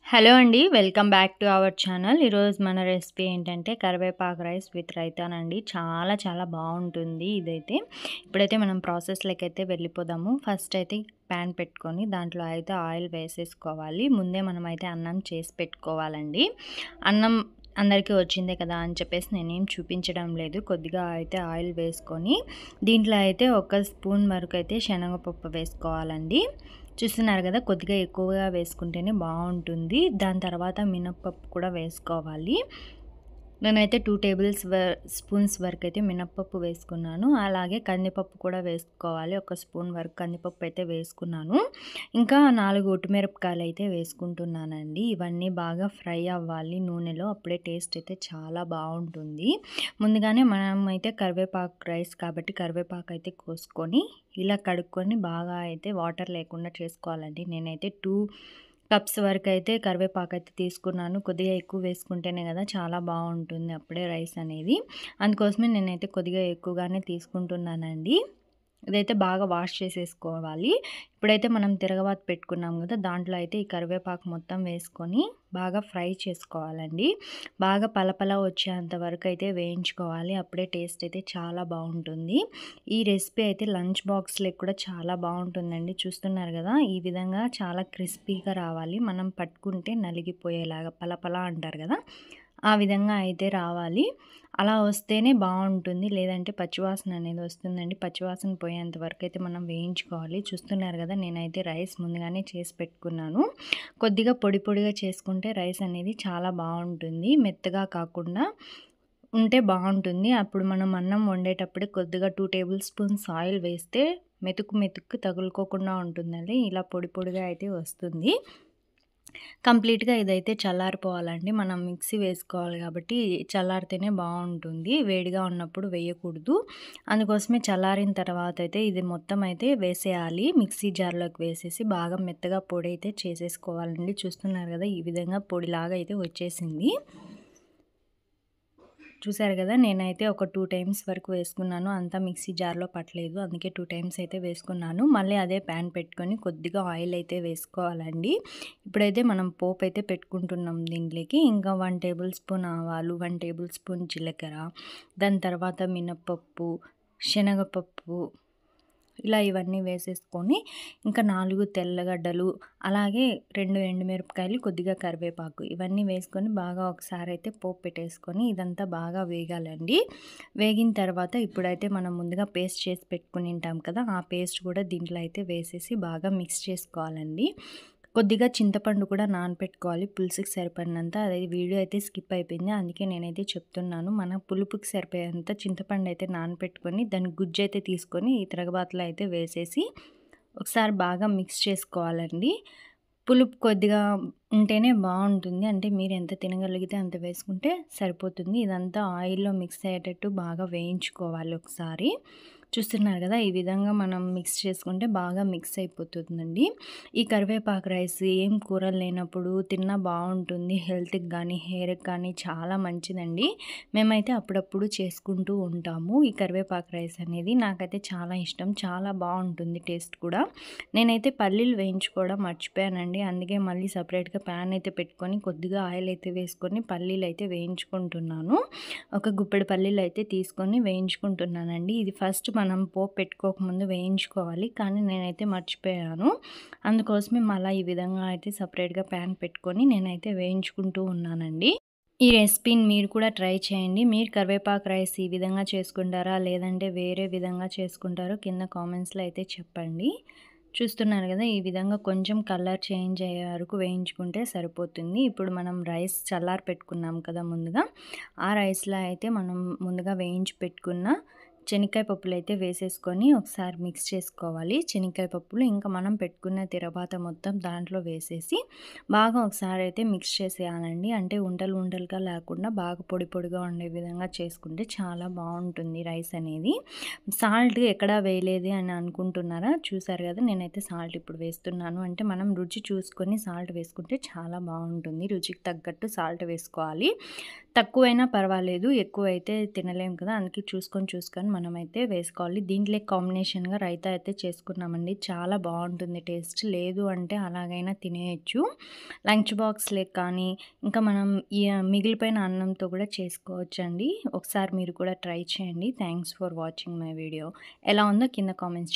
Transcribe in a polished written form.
Hello అండి. Welcome back to our channel. ఈరోజు మన రెసిపీ ఏంటంటే కరివేపాకు రైస్ విత్ రైతానండి. చాలా చాలా బాగుంటుంది ఇదైతే. ఇప్పుడైతే మనం ప్రాసెస్‌లోకైతే వెళ్ళిపోదాము. ఫస్ట్ అయితే ప్యాన్ పెట్టుకొని దాంట్లో అయితే ఆయిల్ వేసేసుకోవాలి. ముందే మనమైతే అన్నం చేసి పెట్టుకోవాలండి. అన్నం అందరికీ వచ్చిందే కదా అని చెప్పేసి నేనేం చూపించడం లేదు. కొద్దిగా అయితే ఆయిల్ వేసుకొని దీంట్లో అయితే ఒక స్పూన్ వరకు అయితే శనగపప్పు వేసుకోవాలండి. చూస్తున్నారు కదా, కొద్దిగా ఎక్కువగా వేసుకుంటేనే బాగుంటుంది. దాని తర్వాత మినప్పప్పు కూడా వేసుకోవాలి. నేనైతే 2 టేబుల్ స్పూన్స్ వరకు అయితే మినప్పప్పు వేసుకున్నాను. అలాగే కందిపప్పు కూడా వేసుకోవాలి. ఒక స్పూన్ వరకు కందిపప్పు అయితే వేసుకున్నాను. ఇంకా 4 ఒట్టిమిరపకాయలు అయితే వేసుకుంటున్నానండి. ఇవన్నీ బాగా ఫ్రై అవ్వాలి నూనెలో. అప్పుడే టేస్ట్ అయితే చాలా బాగుంటుంది. ముందుగానే మనం అయితే కరివేపాకు రైస్ కాబట్టి కరివేపాకు అయితే కోసుకొని ఇలా కడుక్కొని బాగా అయితే వాటర్ లేకుండా చేసుకోవాలండి. నేనైతే 2 కప్స్ వరకు అయితే కరివేపాకు అయితే తీసుకున్నాను. కొద్దిగా ఎక్కువ వేసుకుంటేనే కదా చాలా బాగుంటుంది అప్పుడే రైస్ అనేది. అందుకోసమే నేనైతే కొద్దిగా ఎక్కువగానే తీసుకుంటున్నానండి. ఇదైతే బాగా వాష్ చేసేసుకోవాలి. ఇప్పుడైతే మనం తిరగబాతు పెట్టుకున్నాం కదా, దాంట్లో అయితే ఈ కరివేపాకు మొత్తం వేసుకొని బాగా ఫ్రై చేసుకోవాలండి. బాగా పలపల వచ్చేంత వరకు అయితే వేయించుకోవాలి. అప్పుడే టేస్ట్ అయితే చాలా బాగుంటుంది. ఈ రెసిపీ అయితే లంచ్ బాక్స్‌లోకి కూడా చాలా బాగుంటుందండి. చూస్తున్నారు కదా, ఈ విధంగా చాలా క్రిస్పీగా రావాలి. మనం పట్టుకుంటే నలిగిపోయేలాగా పలపల అంటారు కదా, ఆ విధంగా అయితే రావాలి. అలా వస్తేనే బాగుంటుంది. లేదంటే పచ్చివాసన అనేది వస్తుందండి. పచ్చివాసన పోయేంత వరకు అయితే మనం వేయించుకోవాలి. చూస్తున్నారు కదా, నేనైతే రైస్ ముందుగానే చేసి పెట్టుకున్నాను. కొద్దిగా పొడి పొడిగా చేసుకుంటే రైస్ అనేది చాలా బాగుంటుంది. మెత్తగా కాకుండా ఉంటే బాగుంటుంది. అప్పుడు మనం అన్నం వండేటప్పుడే కొద్దిగా 2 టేబుల్ స్పూన్స్ ఆయిల్ వేస్తే మెతుకు మెతుకు తగులుకోకుండా ఉంటుందండి. ఇలా పొడి పొడిగా అయితే వస్తుంది. కంప్లీట్‌గా ఇదైతే చల్లారిపోవాలండి. మనం మిక్సీ వేసుకోవాలి కాబట్టి చల్లారితేనే బాగుంటుంది. వేడిగా ఉన్నప్పుడు వేయకూడదు. అందుకోసమే చల్లారిన తర్వాత అయితే ఇది మొత్తం అయితే వేసేయాలి. మిక్సీ జార్‌లోకి వేసేసి బాగా మెత్తగా పొడి అయితే చేసేసుకోవాలండి. చూస్తున్నారు కదా, ఈ విధంగా పొడిలాగా అయితే వచ్చేసింది. చూసారు కదా, నేనైతే ఒక 2 టైమ్స్ వరకు వేసుకున్నాను. అంతా మిక్సీ జార్‌లో పట్టలేదు. అందుకే 2 టైమ్స్ అయితే వేసుకున్నాను. మళ్ళీ అదే ప్యాన్ పెట్టుకొని కొద్దిగా ఆయిల్ అయితే వేసుకోవాలండి. ఇప్పుడైతే మనం పోపు అయితే పెట్టుకుంటున్నాం దీంట్లోకి. ఇంకా 1 టేబుల్ స్పూన్ ఆవాలు, 1 టేబుల్ స్పూన్ జీలకర్ర, దాని తర్వాత మినపప్పు, శనగపప్పు, ఇలా ఇవన్నీ వేసేసుకొని ఇంకా 4 తెల్లగడ్డలు, అలాగే 2 ఎండుమిరపకాయలు, కొద్దిగా కరివేపాకు ఇవన్నీ వేసుకొని బాగా ఒకసారి అయితే పోపు పెట్టేసుకొని ఇదంతా బాగా వేగాలండి. వేగిన తర్వాత ఇప్పుడైతే మనం ముందుగా పేస్ట్ చేసి పెట్టుకుని ఉంటాం కదా, ఆ పేస్ట్ కూడా దీంట్లో అయితే వేసేసి బాగా మిక్స్ చేసుకోవాలండి. కొద్దిగా చింతపండు కూడా నానపెట్టుకోవాలి పులుసుకి సరిపడినంత. అదే వీడియో అయితే స్కిప్ అయిపోయింది, అందుకే నేనైతే చెప్తున్నాను. మన పులుపుకి సరిపోయేంత చింతపండు అయితే నానపెట్టుకొని దాని గుజ్జు అయితే తీసుకొని ఈ తిరగబాతలో అయితే వేసేసి ఒకసారి బాగా మిక్స్ చేసుకోవాలండి. పులుపు కొద్దిగా ఉంటేనే బాగుంటుంది. అంటే మీరు ఎంత తినగలిగితే అంత వేసుకుంటే సరిపోతుంది. ఇదంతా ఆయిల్లో మిక్స్ అయ్యేటట్టు బాగా వేయించుకోవాలి ఒకసారి. చూస్తున్నారు కదా, ఈ విధంగా మనం మిక్స్ చేసుకుంటే బాగా మిక్స్ అయిపోతుందండి. ఈ కరివేపాకు రైస్ ఏం కూరలు లేనప్పుడు తిన్నా బాగుంటుంది. హెల్త్‌కి కానీ హెయిర్‌కి కానీ చాలా మంచిదండి. మేమైతే అప్పుడప్పుడు చేసుకుంటూ ఉంటాము. ఈ కరివేపాకు రైస్ అనేది నాకైతే చాలా ఇష్టం. చాలా బాగుంటుంది టేస్ట్ కూడా. నేనైతే పల్లీలు వేయించుకోవడం మర్చిపోయానండి. అందుకే మళ్ళీ సపరేట్‌గా ప్యాన్ అయితే పెట్టుకొని కొద్దిగా ఆయిల్ అయితే వేసుకొని పల్లీలు అయితే వేయించుకుంటున్నాను. ఒక గుప్పెడు పల్లీలు అయితే తీసుకొని వేయించుకుంటున్నానండి. ఇది ఫస్ట్ మనం పోపు పెట్టుకోకముందు వేయించుకోవాలి. కానీ నేనైతే మర్చిపోయాను. అందుకోసమే మళ్ళీ ఈ విధంగా అయితే సపరేట్‌గా ప్యాన్ పెట్టుకొని నేనైతే వేయించుకుంటూ ఉన్నానండి. ఈ రెసిపీని మీరు కూడా ట్రై చేయండి. మీరు కరివేపాకు రైస్ ఈ విధంగా చేసుకుంటారా? లేదంటే వేరే విధంగా చేసుకుంటారో కింద కామెంట్స్‌లో అయితే చెప్పండి. చూస్తున్నారు కదా, ఈ విధంగా కొంచెం కలర్ చేంజ్ అయ్యే వరకు వేయించుకుంటే సరిపోతుంది. ఇప్పుడు మనం రైస్ చల్లారి పెట్టుకున్నాం కదా ముందుగా, ఆ రైస్‌లో అయితే మనం ముందుగా వేయించి పెట్టుకున్న శనక్కాయ పప్పులు అయితే వేసేసుకొని ఒకసారి మిక్స్ చేసుకోవాలి. శనక్కాయ పప్పులు ఇంకా మనం పెట్టుకున్న తిరగబాత మొత్తం దాంట్లో వేసేసి బాగా ఒకసారి అయితే మిక్స్ చేసేయాలండి. అంటే ఉండలు ఉండలుగా లేకుండా బాగా పొడి పొడిగా ఉండే విధంగా చేసుకుంటే చాలా బాగుంటుంది రైస్ అనేది. సాల్ట్ ఎక్కడా వేయలేదు అని అనుకుంటున్నారా? చూసారు కదా, నేనైతే సాల్ట్ ఇప్పుడు వేస్తున్నాను. అంటే మనం రుచి చూసుకొని సాల్ట్ వేసుకుంటే చాలా బాగుంటుంది. రుచికి తగ్గట్టు సాల్ట్ వేసుకోవాలి. తక్కువైనా పర్వాలేదు, ఎక్కువైతే తినలేము కదా, అందుకే చూసుకొని మనమైతే వేసుకోవాలి. దీంట్లోకి కాంబినేషన్‌గా రైతా అయితే చేసుకున్నామండి. చాలా బావుంటుంది టేస్ట్. లేదు అంటే అలాగైనా తినేయొచ్చు. లంచ్ బాక్స్‌లోకి కానీ, ఇంకా మనం ఈ మిగిలిపోయిన అన్నంతో కూడా చేసుకోవచ్చండి. ఒకసారి మీరు కూడా ట్రై చేయండి. Thanks for watching my video. ఎలా ఉందో కింద కామెంట్స్